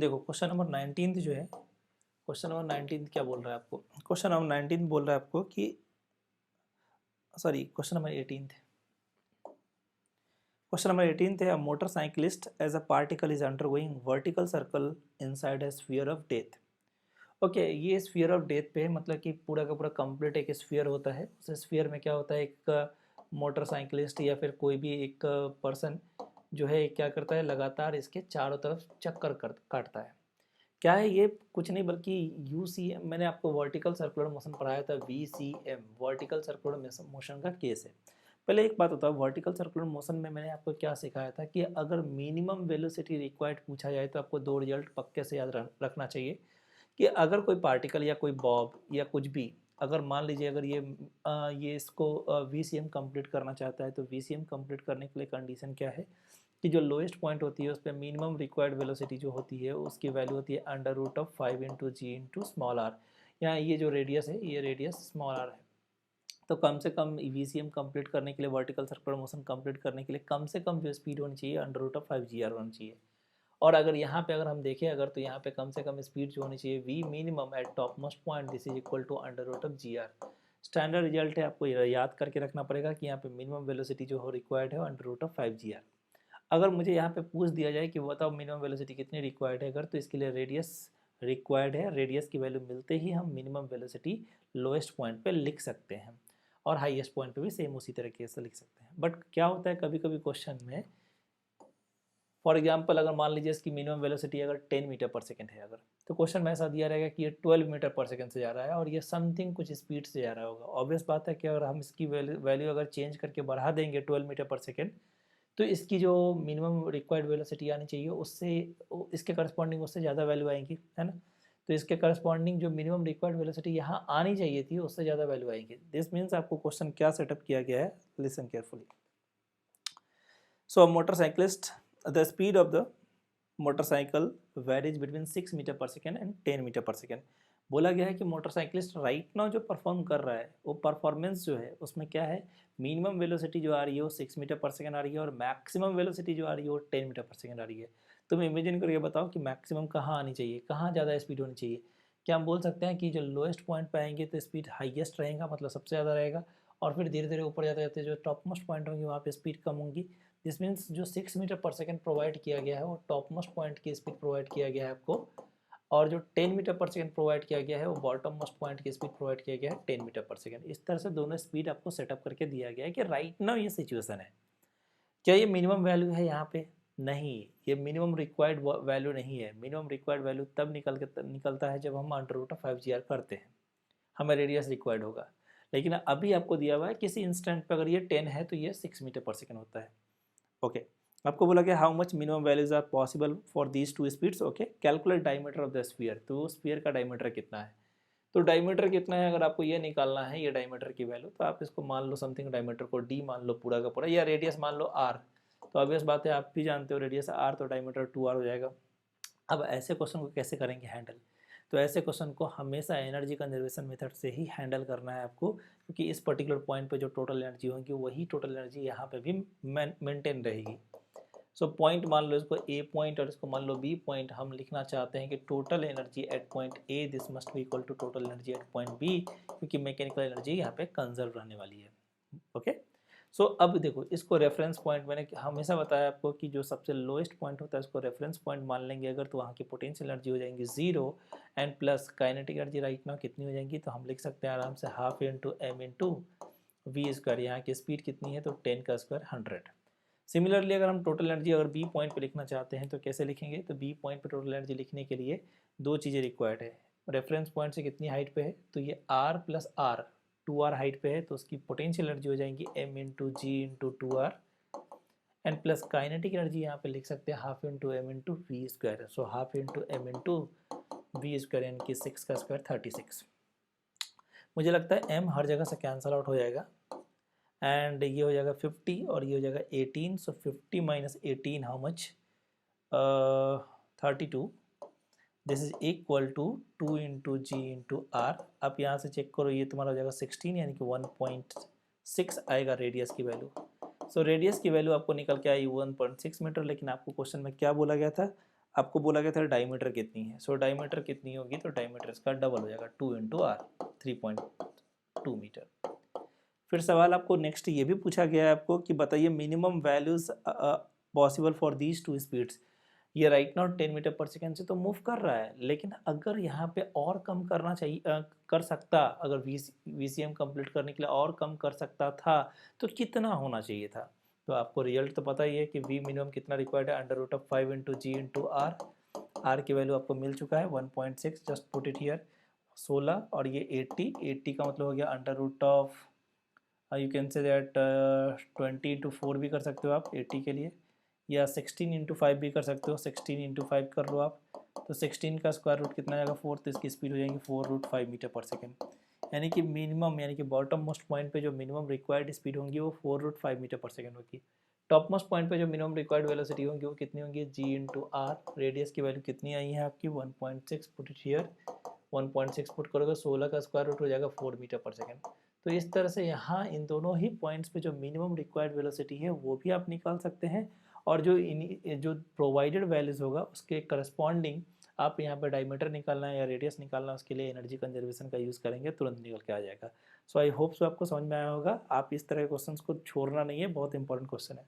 देखो question number 19 जो है, क्वेश्चन नंबर 19 क्या बोल रहा है आपको? क्वेश्चन नंबर 19 बोल रहा है आपको कि सॉरी क्वेश्चन नंबर 18 थे। क्वेश्चन नंबर 18 थे, a motorcyclist as a particle is undergoing vertical circle inside a sphere of death. Okay, ये स्फीयर ऑफ डेथ पे है, मतलब कि पूरा का पूरा कंप्लीट एक स्फीयर होता है। उस स्फीयर में क्या होता है, एक मोटरसाइकिलिस्ट या फिर कोई भी एक पर्सन जो है क्या करता है, लगातार इसके चारों तरफ चक्कर काटता है। क्या है ये? कुछ नहीं बल्कि UCM, मैंने आपको वर्टिकल सर्कुलर मोशन पढ़ाया था, VCM वर्टिकल सर्कुलर मोशन का केस है। पहले एक बात होता है, वर्टिकल सर्कुलर मोशन में मैंने आपको क्या सिखाया था कि अगर मिनिमम वेलोसिटी रिक्वायर्ड पूछा जाए तो आपको दो रिजल्ट पक्के से याद रखना चाहिए कि अगर कोई पार्टिकल या कोई बॉब या कुछ भी, अगर मान लीजिए अगर ये इसको VCM कंप्लीट करना चाहता है, तो VCM कंप्लीट करने के लिए कंडीशन क्या है कि जो लोएस्ट पॉइंट होती है उस पर मिनिमम रिक्वायर्ड वेलोसिटी जो होती है उसकी वैल्यू होती है √5 into g into small r. यहाँ ये जो रेडियस है, ये रेडियस स्मॉल आर है। तो कम से कम VCM कंप्लीट करने के लिए, वर्टिकल सर्कुलर मोशन कंप्लीट करने के लिए कम से कम जो स्पीड होनी चाहिए √5 GR होनी चाहिए। और अगर यहाँ पे अगर हम देखें, अगर तो यहाँ पे कम से कम स्पीड जो होनी चाहिए V minimum at top most point, this is equal to √GR। Standard result है, आपको याद करके रखना पड़ेगा कि यहाँ पे मिनिमम वेलोसिटी जो हो रिक्वायर्ड है √5 GR। अगर मुझे यहाँ पे पूछ दिया जाए कि बताओ मिनिमम वेलोसिटी कितनी रिक्वायर्ड है, अगर तो इसके लिए रेडियस रिक्वायर्ड है, रेडियस की वैल्यू मिलते ही हम मिनिमम वेलोसिटी लोएस्ट पॉइंट पे लिख सकते हैं और हाईएस्ट पॉइंट पे भी सेम उसी तरीके से लिख सकते हैं। बट क्या होता है कभी कभी क्वेश्चन में, फॉर एग्जाम्पल अगर मान लीजिए इसकी मिनिमम वेलोसिटी अगर 10 मीटर पर सेकेंड है, अगर तो क्वेश्चन में ऐसा दिया रहेगा कि ये 12 मीटर पर सेकेंड से जा रहा है और ये समथिंग कुछ स्पीड से जा रहा होगा। ऑब्वियस बात है कि अगर हम इसकी वैल्यू अगर चेंज करके बढ़ा देंगे 12 मीटर पर सेकेंड, तो इसकी जो मिनिमम रिक्वायर्ड वेलोसिटी आनी चाहिए उससे, इसके करस्पॉन्डिंग उससे ज़्यादा वैल्यू आएंगी, है ना। तो इसके करस्पॉन्डिंग जो मिनिमम रिक्वायर्ड वेलोसिटी यहाँ आनी चाहिए थी उससे ज़्यादा वैल्यू आएंगी। दिस मीन्स आपको क्वेश्चन क्या सेटअप किया गया है, listen carefully. So a motorcyclist, the speed of the motorcycle varies between 6 metre per second and 10 metre per second. बोला गया है कि मोटरसाइकिलिस्ट राइट नाउ जो परफॉर्म कर रहा है वो परफॉर्मेंस जो है उसमें क्या है, मिनिमम वेलोसिटी जो आ रही है वो 6 मीटर पर सेकेंड आ रही है और मैक्सिमम वेलोसिटी जो आ रही है वो 10 मीटर पर सेकेंड आ रही है। तुम इमेजिन करके बताओ कि मैक्सिमम कहाँ आनी चाहिए, कहाँ ज़्यादा स्पीड होनी चाहिए। क्या हम बोल सकते हैं कि जो लोएस्ट पॉइंट पे आएंगे तो स्पीड हाईएस्ट रहेगा, मतलब सबसे ज़्यादा रहेगा, और फिर धीरे धीरे ऊपर जाते जाते जो टॉप मोस्ट पॉइंट होंगे वहाँ पे स्पीड कम होंगी। दिस मीन्स जो 6 मीटर पर सेकेंड प्रोवाइड किया गया है वो टॉप मोस्ट पॉइंट की स्पीड प्रोवाइड किया गया है आपको, और जो 10 मीटर पर सेकेंड प्रोवाइड किया गया है वो बॉटम मोस्ट पॉइंट की स्पीड प्रोवाइड किया गया है 10 मीटर पर सेकेंड। इस तरह से दोनों स्पीड आपको सेटअप करके दिया गया है कि राइट नाउ ये सिचुएशन है। क्या ये मिनिमम वैल्यू है यहाँ पे? नहीं, ये मिनिमम रिक्वायर्ड वैल्यू नहीं है। मिनिमम रिक्वायर्ड वैल्यू तब निकलता है जब हम √5 GR करते हैं, हमें रेडियस रिक्वायर्ड होगा। लेकिन अभी आपको दिया हुआ है किसी इंस्टेंट पे अगर ये 10 है तो ये 6 मीटर पर सेकेंड होता है। ओके, आपको बोला गया how much minimum values are possible for these two speeds. Okay, calculate diameter of the sphere. तो स्फीयर का डायमीटर कितना है, तो डायमीटर कितना है अगर आपको ये निकालना है, ये डायमीटर की वैल्यू, तो आप इसको मान लो समथिंग, डायमीटर को D मान लो पूरा का पूरा, या रेडियस मान लो R। तो ऑब्वियस बात है आप भी जानते हो रेडियस R, तो डायमीटर 2R हो जाएगा। अब ऐसे क्वेश्चन को कैसे करेंगे हैंडल? तो ऐसे क्वेश्चन को हमेशा एनर्जी कंजर्वेशन मेथड से ही हैंडल करना है आपको, क्योंकि इस पर्टिकुलर पॉइंट पे जो टोटल एनर्जी होगी वही टोटल एनर्जी यहाँ पे भी मेंटेन रहेगी। सो पॉइंट मान लो इसको A पॉइंट और इसको मान लो B पॉइंट। हम लिखना चाहते हैं कि total energy at point A this must be equal to total energy at point B, क्योंकि मैकेनिकल एनर्जी यहाँ पे कंजर्व रहने वाली है। ओके, सो अब देखो इसको रेफरेंस पॉइंट, मैंने हमेशा बताया आपको कि जो सबसे लोएस्ट पॉइंट होता है उसको रेफरेंस पॉइंट मान लेंगे अगर, तो वहाँ की पोटेंशियल एनर्जी हो जाएंगी 0 and plus kinetic energy right now कितनी हो जाएंगी, तो हम लिख सकते हैं आराम से half into m into v square. यहाँ की स्पीड कितनी है, तो 10 का स्क्वायर 100। सिमिलरली अगर हम टोटल एनर्जी अगर बी पॉइंट पे लिखना चाहते हैं तो कैसे लिखेंगे, तो बी पॉइंट पे टोटल एनर्जी लिखने के लिए दो चीज़ें रिक्वायर्ड है। रेफरेंस पॉइंट से कितनी हाइट पे है, तो ये R plus R, 2R height पे है, तो उसकी पोटेंशियल एनर्जी हो जाएंगी m into g into 2R and plus kinetic energy यहाँ पे लिख सकते हैं half into m into v square. So half into m into v square यानी कि 6 का स्क्वायर 36। मुझे लगता है m हर जगह से कैंसल आउट हो जाएगा एंड ये हो जाएगा 50 और ये हो जाएगा 18। So 50 minus 18 how much, 32। This is equal to 2 into g into r. आप यहाँ से चेक करो, ये तुम्हारा हो जाएगा 16 यानी कि 1.6 आएगा रेडियस की वैल्यू। सो रेडियस की वैल्यू आपको निकल के आई 1.6 मीटर, लेकिन आपको क्वेश्चन में क्या बोला गया था, आपको बोला गया था डायमीटर कितनी है, सो डायमीटर कितनी होगी, तो डायमीटर इसका डबल हो जाएगा 2 इंटू आर, 3.2 मीटर। फिर सवाल आपको नेक्स्ट ये भी पूछा गया है आपको कि बताइए minimum values possible for these two speeds. ये right now 10 metre per second से तो मूव कर रहा है, लेकिन अगर यहाँ पे और कम करना चाहिए कर सकता, अगर वीसीएम कंप्लीट करने के लिए और कम कर सकता था तो कितना होना चाहिए था। तो आपको रिजल्ट तो पता ही है कि वी मिनिमम कितना रिक्वायर्ड है, under root of 5 into g into r. R की वैल्यू आपको मिल चुका है 1.6, जस्ट पुट इट हियर 16, और ये 80 का मतलब हो गया under root of, you can say that 20 into 4 भी कर सकते हो आप 80 के लिए, या 16 इंटू 5 भी कर सकते हो, 16 इंटू 5 कर लो आप, तो 16 का स्क्वायर रूट कितना आएगा 4, तो इसकी स्पीड हो जाएगी 4√5 मीटर पर सेकेंड। यानी कि मिनिमम, यानी कि बॉटम मोस्ट पॉइंट पे जो मिनिमम रिक्वायर्ड स्पीड होंगी वो 4√5 मीटर पर सेकेंड होगी। टॉप मोस्ट पॉइंट पे जो मिनिमम रिक्वायर्ड वेलोसिटी होंगी वो कितनी होंगी, जी इंटू आर। रेडियस की वैल्यू कितनी आई है आपकी 1.6, पुट इट हियर 1.6 पुट करोगे 16 का स्क्वायर रूट हो जाएगा 4 मीटर पर सेकेंड। तो इस तरह से यहाँ इन दोनों ही पॉइंट्स पे जो मिनिमम रिक्वायर्ड वेलोसिटी है वो भी आप निकाल सकते हैं, और जो प्रोवाइडेड वैल्यूज होगा उसके करस्पॉन्डिंग आप यहाँ पर डायमीटर निकालना है या रेडियस निकालना है, उसके लिए एनर्जी कंजर्वेशन का यूज़ करेंगे, तुरंत निकल के आ जाएगा। सो आई होप सो आपको समझ में आया होगा। आप इस तरह के क्वेश्चंस को छोड़ना नहीं है, बहुत इंपॉर्टेंट क्वेश्चन है।